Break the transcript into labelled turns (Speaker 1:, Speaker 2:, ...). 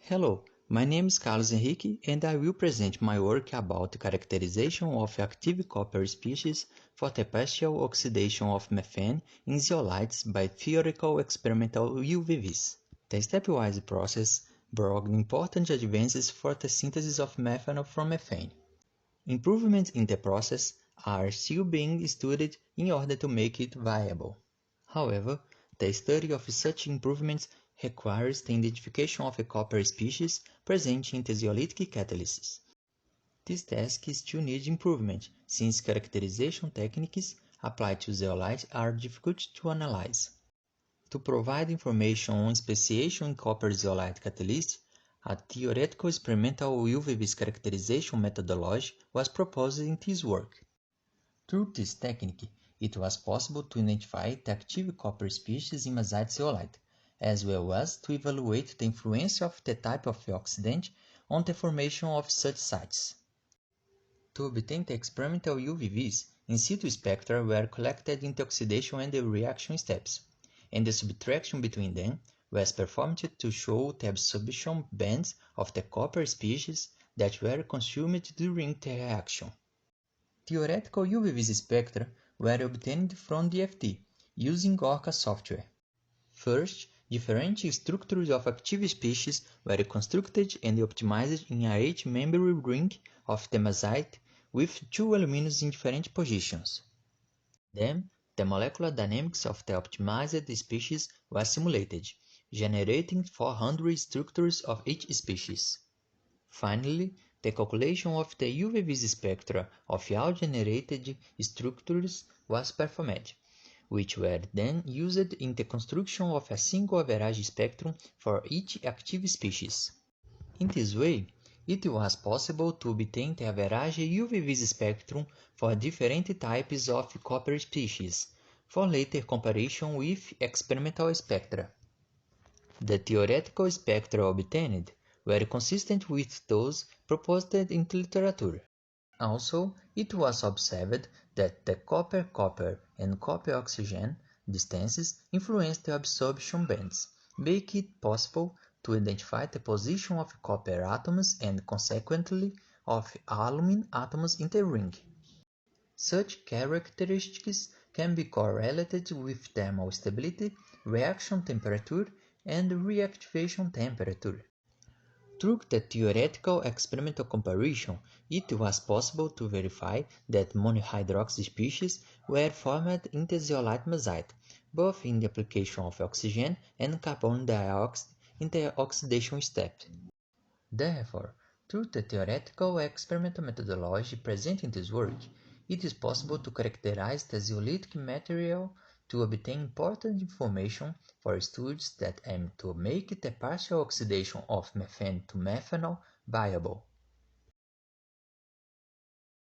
Speaker 1: Hello, my name is Carlos Henrique and I will present my work about the characterization of active copper species for the partial oxidation of methane in zeolites by theoretical experimental UVVs. The stepwise process brought important advances for the synthesis of methanol from methane. Improvements in the process are still being studied in order to make it viable. However, the study of such improvements requires the identification of a copper species present in the zeolitic catalysts. This task still needs improvement, since characterization techniques applied to zeolites are difficult to analyze. To provide information on speciation in copper zeolite catalysts, a theoretical experimental UVV's characterization methodology was proposed in this work. Through this technique, it was possible to identify the active copper species in mazite zeolite, as well as to evaluate the influence of the type of oxidant on the formation of such sites. To obtain the experimental UVVs, in situ spectra were collected in the oxidation and the reaction steps, and the subtraction between them was performed to show the absorption bands of the copper species that were consumed during the reaction. Theoretical UVVs spectra were obtained from DFT using Orca software. First, different structures of active species were constructed and optimized in a 8-member ring of the mazite with 2 aluminos in different positions. Then, the molecular dynamics of the optimized species was simulated, generating 400 structures of each species. Finally, the calculation of the UVVs spectra of all generated structures was performed, which were then used in the construction of a single average spectrum for each active species. In this way, it was possible to obtain the average UVVs spectrum for different types of copper species, for later comparison with experimental spectra. The theoretical spectra obtained were consistent with those proposed in the literature. Also, it was observed that the copper-copper and copper-oxygen distances influence the absorption bands, making it possible to identify the position of copper atoms and consequently of aluminum atoms in the ring. Such characteristics can be correlated with thermal stability, reaction temperature, and reactivation temperature. Through the theoretical experimental comparison, it was possible to verify that monohydroxy species were formed in the zeolite mazite, both in the application of oxygen and carbon dioxide in the oxidation step. Therefore, through the theoretical experimental methodology present in this work, it is possible to characterize the zeolitic material to obtain important information for studies that aim to make the partial oxidation of methane to methanol viable.